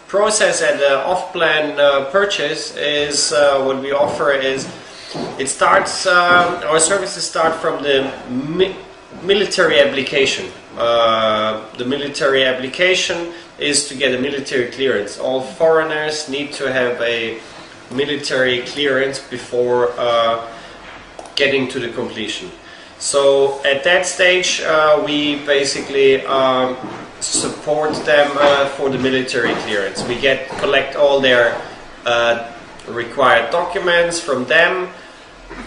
process at the off-plan purchase is what we offer is it starts. Our services start from the military application. The military application is to get a military clearance. All foreigners need to have a military clearance before getting to the completion. So at that stage we basically support them for the military clearance. We collect all their required documents from them,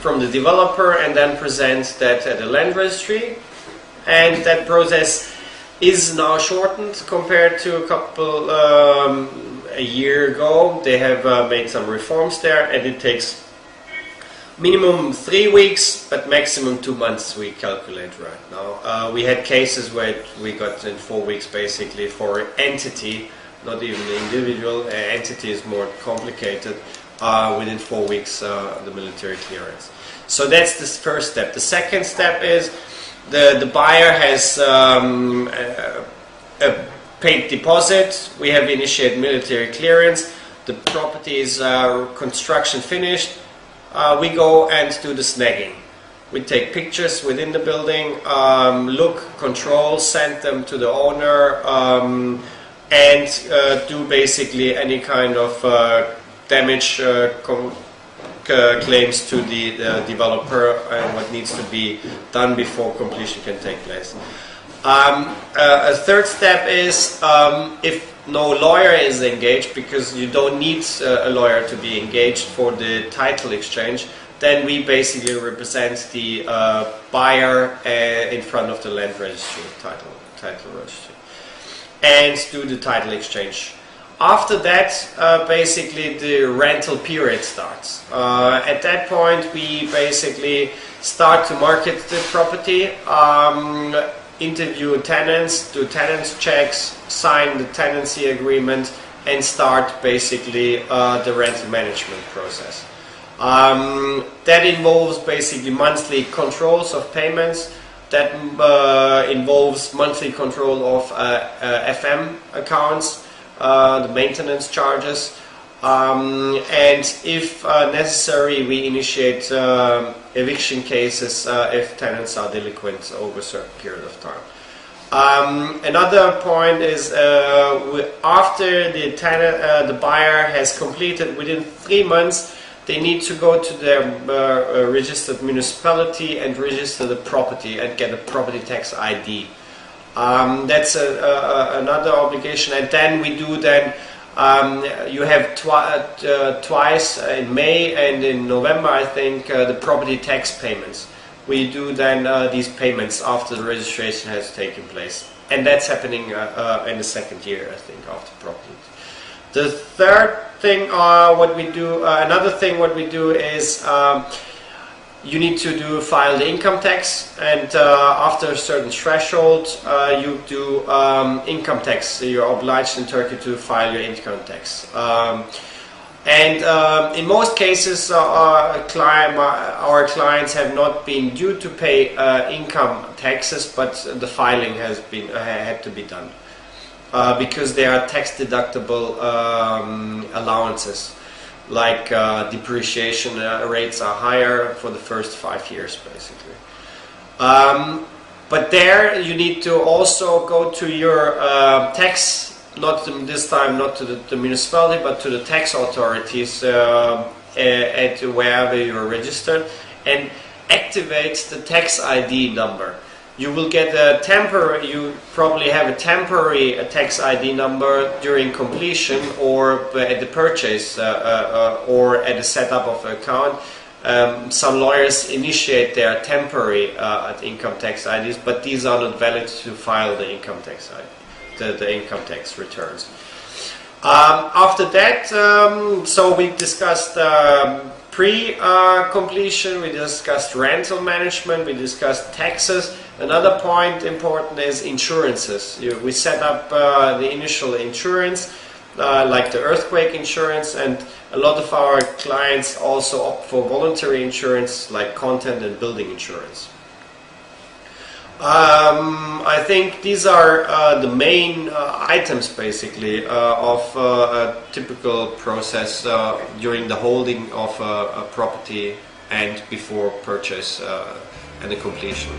from the developer, and then present that at the land registry. And that process is now shortened compared to a year ago. They have made some reforms there, and it takes minimum 3 weeks, but maximum 2 months we calculate right now. We had cases where we got in 4 weeks basically for an entity, not even the individual. Entity is more complicated. Within 4 weeks the military clearance. So that's the first step. The second step is the buyer has a paid deposit. We have initiated military clearance. The property is construction finished. We go and do the snagging. We take pictures within the building, look, control, send them to the owner, and do basically any kind of damage claims to the developer and what needs to be done before completion can take place. A third step is if no lawyer is engaged, because you don't need a lawyer to be engaged for the title exchange, then we basically represent the buyer in front of the land registry, title registry, and do the title exchange. After that, basically the rental period starts. At that point, we basically start to market the property, interview tenants, do tenants checks, sign the tenancy agreement, and start basically the rental management process. That involves basically monthly controls of payments. That involves monthly control of FM accounts, the maintenance charges, and if necessary we initiate eviction cases if tenants are delinquent over a certain period of time. Another point is after the buyer has completed, within 3 months they need to go to their registered municipality and register the property and get a property tax ID. That's another obligation, and then we do you have twice in May and in November, I think, the property tax payments. We do then these payments after the registration has taken place, and that's happening in the second year, I think, after property. The third thing what we do is you need to file the income tax, and after a certain threshold you do income tax. So you're obliged in Turkey to file your income tax. In most cases our clients have not been due to pay income taxes, but the filing has had to be done because they are tax deductible allowances. Like depreciation rates are higher for the first 5 years basically. But there you need to also go to your tax, this time not to the municipality but to the tax authorities at wherever you're registered, and activate the tax ID number. You will get you probably have a temporary tax ID number during completion or at the purchase or at the setup of an account. Some lawyers initiate their temporary income tax IDs, but these are not valid to file the income tax ID, the income tax returns. After that, so we discussed pre-completion, we discussed rental management, we discussed taxes. Another point important is insurances. We set up the initial insurance, like the earthquake insurance, and a lot of our clients also opt for voluntary insurance like content and building insurance. I think these are the main items basically of a typical process during the holding of a property and before purchase and the completion.